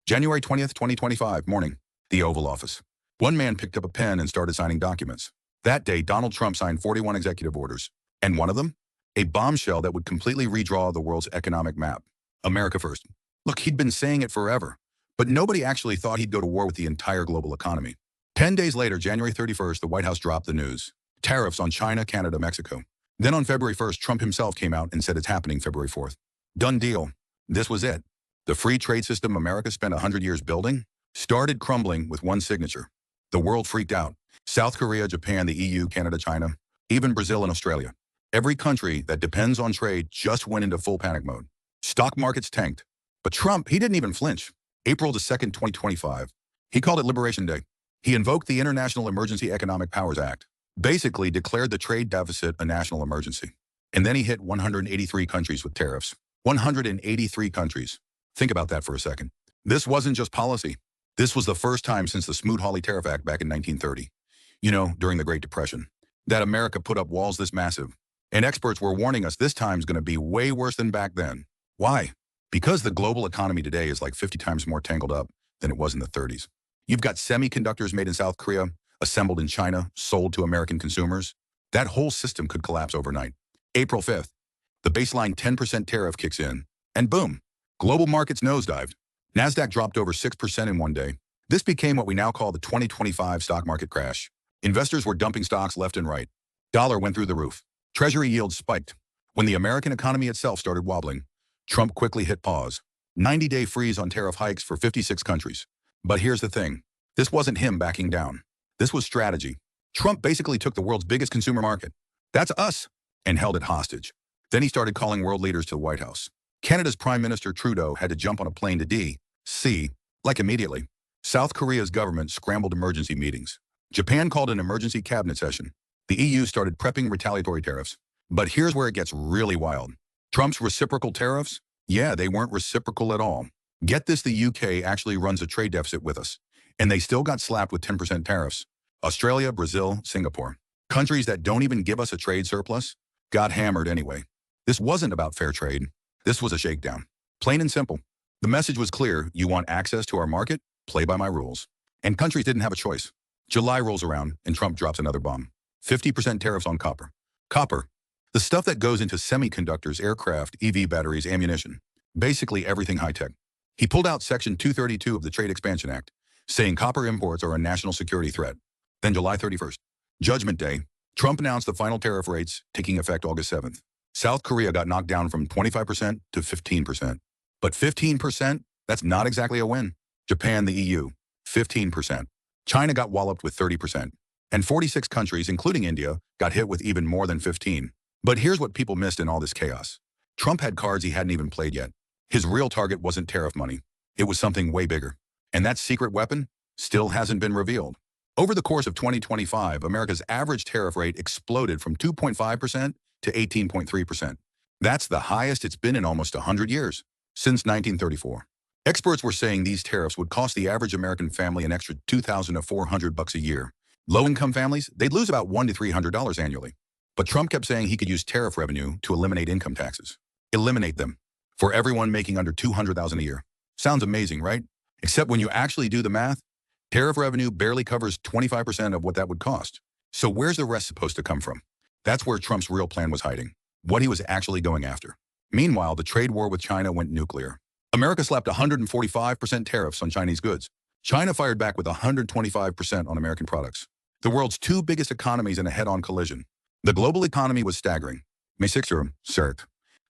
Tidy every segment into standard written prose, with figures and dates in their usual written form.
January 20th, 2025, morning, the Oval Office. One man picked up a pen and started signing documents. That day, Donald Trump signed 41 executive orders. And one of them? A bombshell that would completely redraw the world's economic map. America first. Look, he'd been saying it forever, but nobody actually thought he'd go to war with the entire global economy. 10 days later, January 31st, the White House dropped the news. Tariffs on China, Canada, Mexico. Then on February 1st, Trump himself came out and said it's happening February 4th. Done deal. This was it. The free trade system America spent 100 years building started crumbling with one signature. The world freaked out. South Korea, Japan, the EU, Canada, China, even Brazil and Australia. Every country that depends on trade just went into full panic mode. Stock markets tanked. But Trump, he didn't even flinch. April 2nd, 2025. He called it Liberation Day. He invoked the International Emergency Economic Powers Act, basically declared the trade deficit a national emergency. And then he hit 183 countries with tariffs. 183 countries. Think about that for a second. This wasn't just policy. This was the first time since the Smoot-Hawley Tariff Act back in 1930, during the Great Depression, that America put up walls this massive. And experts were warning us this time's going to be way worse than back then. Why? Because the global economy today is like 50 times more tangled up than it was in the 30s. You've got semiconductors made in South Korea, assembled in China, sold to American consumers. That whole system could collapse overnight. April 5th, the baseline 10% tariff kicks in, and boom, global markets nosedived. NASDAQ dropped over 6% in one day. This became what we now call the 2025 stock market crash. Investors were dumping stocks left and right. Dollar went through the roof. Treasury yields spiked. When the American economy itself started wobbling, Trump quickly hit pause. 90-day freeze on tariff hikes for 56 countries. But here's the thing. This wasn't him backing down. This was strategy. Trump basically took the world's biggest consumer market. That's us. And held it hostage. Then he started calling world leaders to the White House. Canada's Prime Minister Trudeau had to jump on a plane to D.C., like immediately. South Korea's government scrambled emergency meetings. Japan called an emergency cabinet session. The EU started prepping retaliatory tariffs. But here's where it gets really wild. Trump's reciprocal tariffs? Yeah, they weren't reciprocal at all. Get this, the UK actually runs a trade deficit with us. And they still got slapped with 10% tariffs. Australia, Brazil, Singapore. Countries that don't even give us a trade surplus got hammered anyway. This wasn't about fair trade. This was a shakedown. Plain and simple. The message was clear. You want access to our market? Play by my rules. And countries didn't have a choice. July rolls around and Trump drops another bomb. 50% tariffs on copper. Copper. The stuff that goes into semiconductors, aircraft, EV batteries, ammunition. Basically everything high-tech. He pulled out Section 232 of the Trade Expansion Act, saying copper imports are a national security threat. Then July 31st, Judgment Day, Trump announced the final tariff rates taking effect August 7th. South Korea got knocked down from 25% to 15%. But 15%, that's not exactly a win. Japan, the EU, 15%. China got walloped with 30%. And 46 countries, including India, got hit with even more than 15. But here's what people missed in all this chaos. Trump had cards he hadn't even played yet. His real target wasn't tariff money. It was something way bigger. And that secret weapon still hasn't been revealed. Over the course of 2025, America's average tariff rate exploded from 2.5% to 18.3%. That's the highest it's been in almost 100 years, since 1934. Experts were saying these tariffs would cost the average American family an extra $2,000 to $400 a year. Low-income families, they'd lose about $100 to $300 annually. But Trump kept saying he could use tariff revenue to eliminate income taxes. Eliminate them for everyone making under $200,000 a year. Sounds amazing, right? Except when you actually do the math, tariff revenue barely covers 25% of what that would cost. So where's the rest supposed to come from? That's where Trump's real plan was hiding, what he was actually going after. Meanwhile, the trade war with China went nuclear. America slapped 145% tariffs on Chinese goods. China fired back with 125% on American products. The world's two biggest economies in a head-on collision. The global economy was staggering. May 6th, CERT.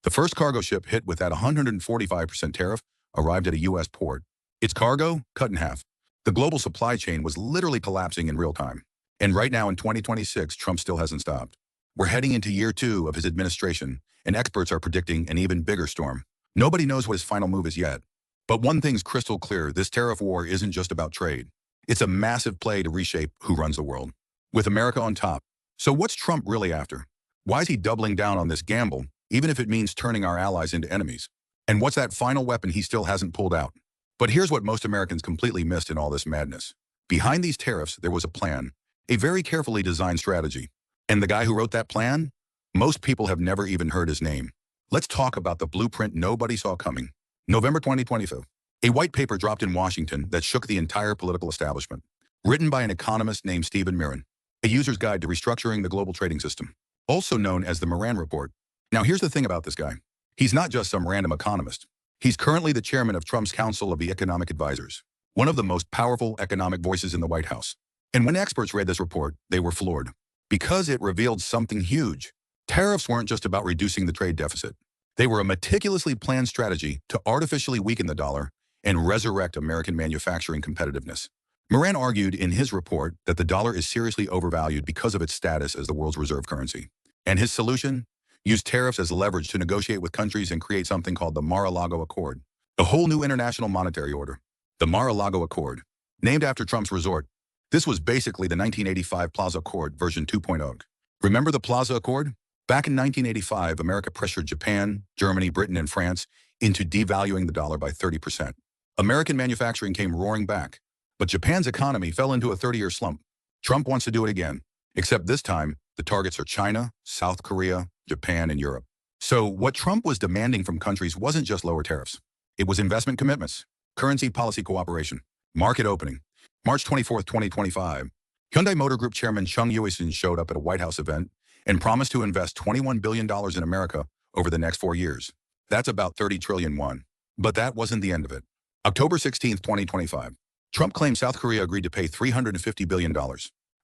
The first cargo ship hit with that 145% tariff arrived at a U.S. port. Its cargo cut in half. The global supply chain was literally collapsing in real time. And right now in 2026, Trump still hasn't stopped. We're heading into year 2 of his administration, and experts are predicting an even bigger storm. Nobody knows what his final move is yet. But one thing's crystal clear, this tariff war isn't just about trade. It's a massive play to reshape who runs the world, with America on top. So what's Trump really after? Why is he doubling down on this gamble, even if it means turning our allies into enemies? And what's that final weapon he still hasn't pulled out? But here's what most Americans completely missed in all this madness. Behind these tariffs, there was a plan, a very carefully designed strategy. And the guy who wrote that plan? Most people have never even heard his name. Let's talk about the blueprint nobody saw coming. November 2022. A white paper dropped in Washington that shook the entire political establishment, written by an economist named Stephen Miran, a user's guide to restructuring the global trading system, also known as the Moran Report. Now here's the thing about this guy. He's not just some random economist. He's currently the chairman of Trump's Council of the Economic Advisors, one of the most powerful economic voices in the White House. And when experts read this report, they were floored, because it revealed something huge. Tariffs weren't just about reducing the trade deficit. They were a meticulously planned strategy to artificially weaken the dollar and resurrect American manufacturing competitiveness. Moran argued in his report that the dollar is seriously overvalued because of its status as the world's reserve currency. And his solution? Use tariffs as leverage to negotiate with countries and create something called the Mar-a-Lago Accord, a whole new international monetary order. The Mar-a-Lago Accord, named after Trump's resort. This was basically the 1985 Plaza Accord version 2.0. Remember the Plaza Accord? Back in 1985, America pressured Japan, Germany, Britain, and France into devaluing the dollar by 30%. American manufacturing came roaring back, but Japan's economy fell into a 30-year slump. Trump wants to do it again, except this time, the targets are China, South Korea, Japan, and Europe. So what Trump was demanding from countries wasn't just lower tariffs. It was investment commitments, currency policy cooperation, market opening. March 24, 2025, Hyundai Motor Group chairman Chung Yui-sun showed up at a White House event and promised to invest $21 billion in America over the next 4 years. That's about 30 trillion won. But that wasn't the end of it. October 16, 2025, Trump claimed South Korea agreed to pay $350 billion,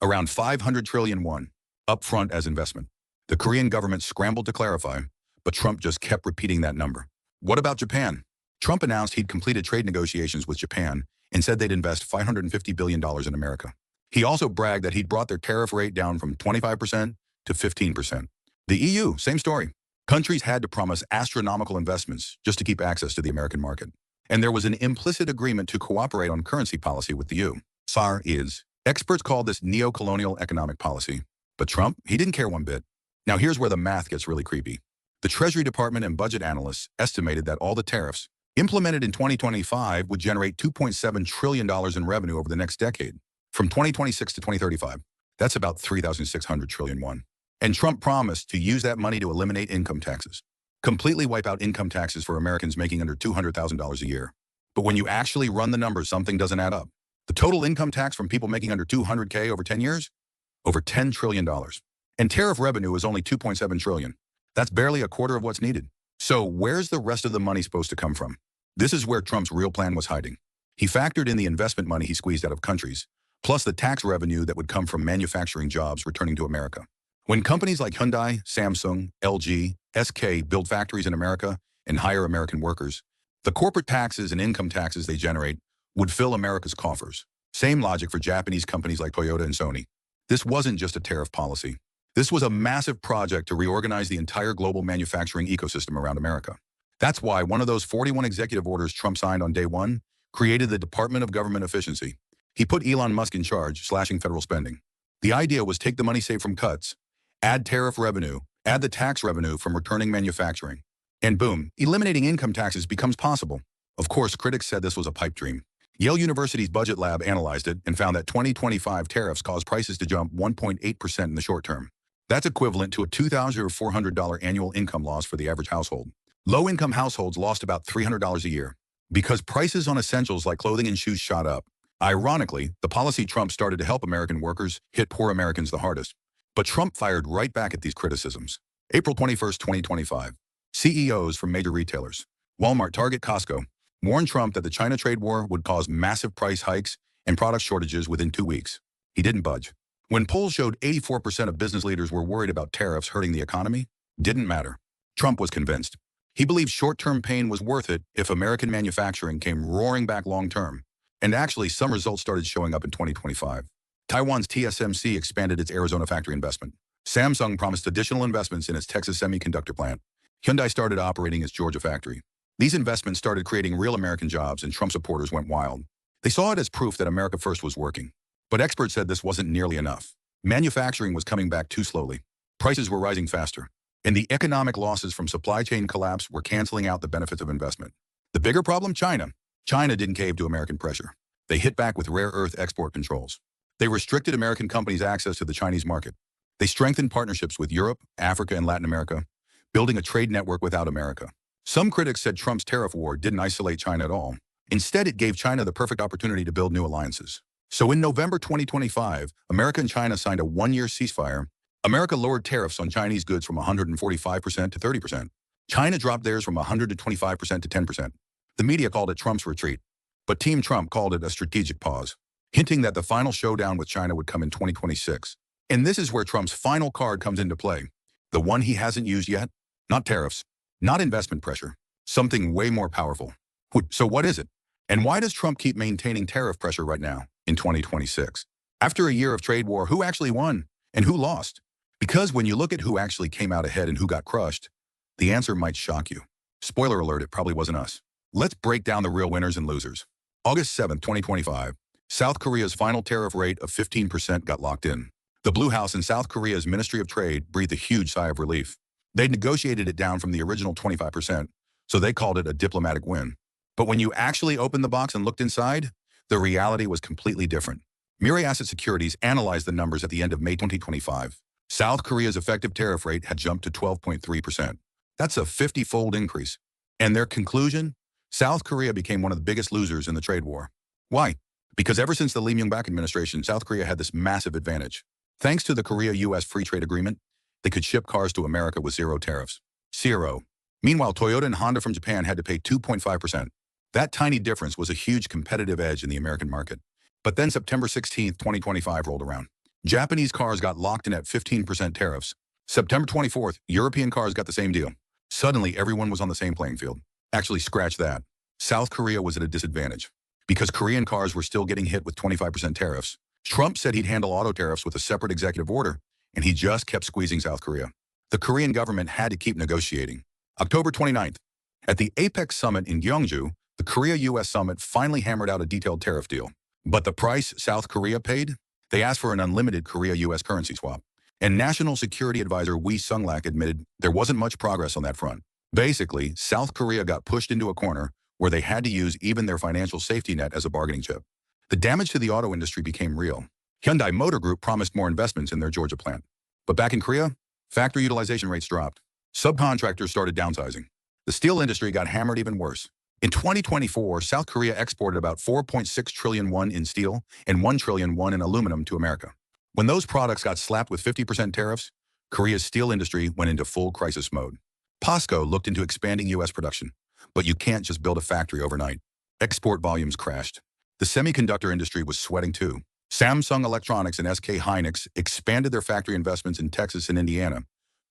around 500 trillion won, upfront as investment. The Korean government scrambled to clarify, but Trump just kept repeating that number. What about Japan? Trump announced he'd completed trade negotiations with Japan and said they'd invest $550 billion in America. He also bragged that he'd brought their tariff rate down from 25% to 15%. The EU, same story. Countries had to promise astronomical investments just to keep access to the American market. And there was an implicit agreement to cooperate on currency policy with the EU. SAR is. Experts call this neo-colonial economic policy. But Trump, he didn't care one bit. Now here's where the math gets really creepy. The Treasury Department and budget analysts estimated that all the tariffs implemented in 2025 would generate $2.7 trillion in revenue over the next decade. From 2026 to 2035, that's about 3,600 trillion won. And Trump promised to use that money to eliminate income taxes, completely wipe out income taxes for Americans making under $200,000 a year. But when you actually run the numbers, something doesn't add up. The total income tax from people making under $200K over 10 years? Over $10 trillion. And tariff revenue is only $2.7 trillion. That's barely a quarter of what's needed. So where's the rest of the money supposed to come from? This is where Trump's real plan was hiding. He factored in the investment money he squeezed out of countries, plus the tax revenue that would come from manufacturing jobs returning to America. When companies like Hyundai, Samsung, LG, SK build factories in America and hire American workers, the corporate taxes and income taxes they generate would fill America's coffers. Same logic for Japanese companies like Toyota and Sony. This wasn't just a tariff policy. This was a massive project to reorganize the entire global manufacturing ecosystem around America. That's why one of those 41 executive orders Trump signed on day one created the Department of Government Efficiency. He put Elon Musk in charge, slashing federal spending. The idea was take the money saved from cuts, add tariff revenue, add the tax revenue from returning manufacturing, and boom, eliminating income taxes becomes possible. Of course, critics said this was a pipe dream. Yale University's budget lab analyzed it and found that 2025 tariffs caused prices to jump 1.8% in the short term. That's equivalent to a $2,400 annual income loss for the average household. Low-income households lost about $300 a year because prices on essentials like clothing and shoes shot up. Ironically, the policy Trump started to help American workers hit poor Americans the hardest. But Trump fired right back at these criticisms. April 21, 2025. CEOs from major retailers, Walmart, Target, Costco, warned Trump that the China trade war would cause massive price hikes and product shortages within 2 weeks. He didn't budge. When polls showed 84% of business leaders were worried about tariffs hurting the economy, didn't matter. Trump was convinced. He believed short-term pain was worth it if American manufacturing came roaring back long-term. And actually, some results started showing up in 2025. Taiwan's TSMC expanded its Arizona factory investment. Samsung promised additional investments in its Texas semiconductor plant. Hyundai started operating its Georgia factory. These investments started creating real American jobs, and Trump supporters went wild. They saw it as proof that America First was working. But experts said this wasn't nearly enough. Manufacturing was coming back too slowly. Prices were rising faster. And the economic losses from supply chain collapse were canceling out the benefits of investment. The bigger problem? China. China didn't cave to American pressure. They hit back with rare earth export controls. They restricted American companies' access to the Chinese market. They strengthened partnerships with Europe, Africa, and Latin America, building a trade network without America. Some critics said Trump's tariff war didn't isolate China at all. Instead, it gave China the perfect opportunity to build new alliances. So in November 2025, America and China signed a one-year ceasefire. America lowered tariffs on Chinese goods from 145% to 30%. China dropped theirs from 100 to 25% to 10%. The media called it Trump's retreat, but Team Trump called it a strategic pause, hinting that the final showdown with China would come in 2026. And this is where Trump's final card comes into play. The one he hasn't used yet? Not tariffs, not investment pressure, something way more powerful. So what is it? And why does Trump keep maintaining tariff pressure right now in 2026? After a year of trade war, who actually won and who lost? Because when you look at who actually came out ahead and who got crushed, the answer might shock you. Spoiler alert, it probably wasn't us. Let's break down the real winners and losers. August 7, 2025, South Korea's final tariff rate of 15% got locked in. The Blue House in South Korea's Ministry of Trade breathed a huge sigh of relief. They'd negotiated it down from the original 25%, so they called it a diplomatic win. But when you actually opened the box and looked inside, the reality was completely different. Mirae Asset Securities analyzed the numbers at the end of May 2025. South Korea's effective tariff rate had jumped to 12.3%. That's a 50-fold increase. And their conclusion? South Korea became one of the biggest losers in the trade war. Why? Because ever since the Lee Myung-bak administration, South Korea had this massive advantage. Thanks to the Korea-US Free Trade Agreement, they could ship cars to America with zero tariffs. Zero. Meanwhile, Toyota and Honda from Japan had to pay 2.5%. That tiny difference was a huge competitive edge in the American market. But then September 16, 2025 rolled around. Japanese cars got locked in at 15% tariffs. September 24th, European cars got the same deal. Suddenly, everyone was on the same playing field. Actually, scratch that. South Korea was at a disadvantage. Because Korean cars were still getting hit with 25% tariffs, Trump said he'd handle auto tariffs with a separate executive order, and he just kept squeezing South Korea. The Korean government had to keep negotiating. October 29th, at the APEC summit in Gyeongju, the Korea-US summit finally hammered out a detailed tariff deal. But the price South Korea paid? They asked for an unlimited Korea-US currency swap. And National Security Advisor Wee Sung-lak admitted there wasn't much progress on that front. Basically, South Korea got pushed into a corner where they had to use even their financial safety net as a bargaining chip. The damage to the auto industry became real. Hyundai Motor Group promised more investments in their Georgia plant. But back in Korea, factory utilization rates dropped. Subcontractors started downsizing. The steel industry got hammered even worse. In 2024, South Korea exported about 4.6 trillion won in steel and 1 trillion won in aluminum to America. When those products got slapped with 50% tariffs, Korea's steel industry went into full crisis mode. POSCO looked into expanding U.S. production, but you can't just build a factory overnight. Export volumes crashed. The semiconductor industry was sweating too. Samsung Electronics and SK Hynix expanded their factory investments in Texas and Indiana,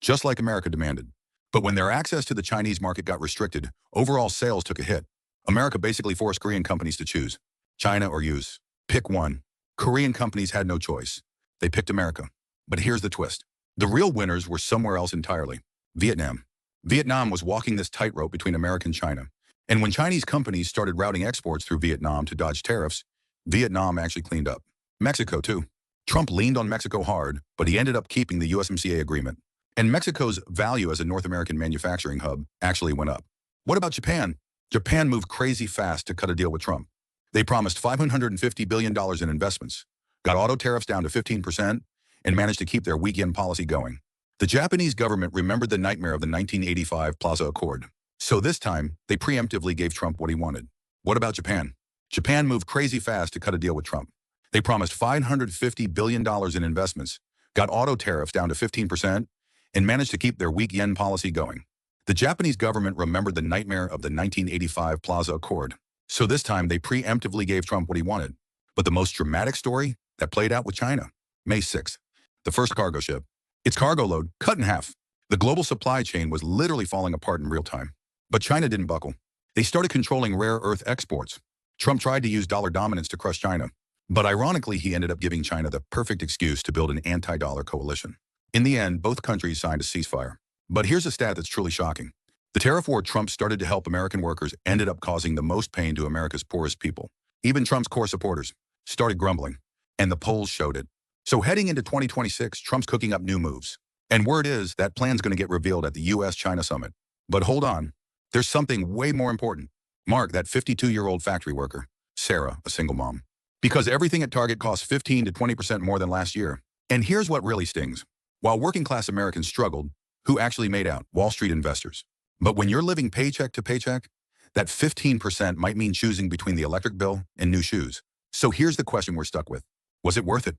just like America demanded. But when their access to the Chinese market got restricted, overall sales took a hit. America basically forced Korean companies to choose China or use. Pick one. Korean companies had no choice. They picked America. But here's the twist. The real winners were somewhere else entirely. Vietnam. Vietnam was walking this tightrope between America and China. And when Chinese companies started routing exports through Vietnam to dodge tariffs, Vietnam actually cleaned up. Mexico, too. Trump leaned on Mexico hard, but he ended up keeping the USMCA agreement. And Mexico's value as a North American manufacturing hub actually went up. What about Japan? Japan moved crazy fast to cut a deal with Trump. They promised $550 billion in investments, got auto tariffs down to 15%, and managed to keep their weak yen policy going. The Japanese government remembered the nightmare of the 1985 Plaza Accord. So this time, they preemptively gave Trump what he wanted. What about Japan? Japan moved crazy fast to cut a deal with Trump. They promised $550 billion in investments, got auto tariffs down to 15%, and managed to keep their weak yen policy going. The Japanese government remembered the nightmare of the 1985 Plaza Accord. So this time, they preemptively gave Trump what he wanted. But the most dramatic story that played out with China. May 6th, the first cargo ship. Its cargo load cut in half. The global supply chain was literally falling apart in real time. But China didn't buckle. They started controlling rare earth exports. Trump tried to use dollar dominance to crush China. But ironically, he ended up giving China the perfect excuse to build an anti-dollar coalition. In the end, both countries signed a ceasefire. But here's a stat that's truly shocking. The tariff war Trump started to help American workers ended up causing the most pain to America's poorest people. Even Trump's core supporters started grumbling. And the polls showed it. So heading into 2026, Trump's cooking up new moves. And word is that plan's going to get revealed at the U.S.-China summit. But hold on. There's something way more important. Mark, that 52-year-old factory worker. Sarah, a single mom. Because everything at Target costs 15 to 20% more than last year. And here's what really stings. While working-class Americans struggled, who actually made out? Wall Street investors. But when you're living paycheck to paycheck, That 15% might mean choosing between the electric bill and new shoes. So here's the question we're stuck with. Was it worth it?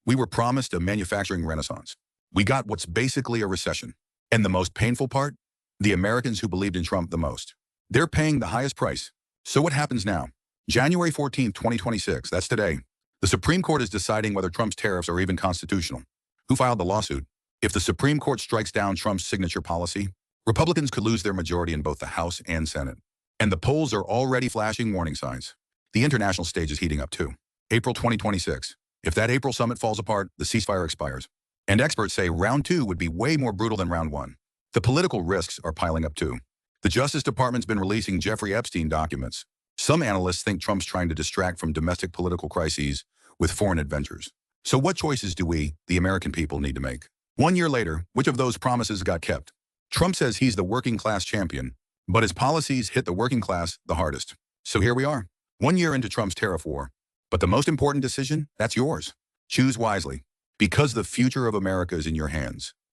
We were promised a manufacturing renaissance. We got what's basically a recession. And the most painful part? The Americans who believed in Trump the most. They're paying the highest price. So what happens now? January 14, 2026, that's today. The Supreme Court is deciding whether Trump's tariffs are even constitutional. Who filed the lawsuit? If the Supreme Court strikes down Trump's signature policy, Republicans could lose their majority in both the House and Senate. And the polls are already flashing warning signs. The international stage is heating up too. April 2026. If that April summit falls apart, the ceasefire expires. And experts say round 2 would be way more brutal than round 1. The political risks are piling up too. The Justice Department's been releasing Jeffrey Epstein documents. Some analysts think Trump's trying to distract from domestic political crises with foreign adventures. So what choices do we, the American people, need to make? 1 year later, which of those promises got kept? Trump says he's the working class champion, but his policies hit the working class the hardest. So here we are, 1 year into Trump's tariff war. But the most important decision, that's yours. Choose wisely, because the future of America is in your hands.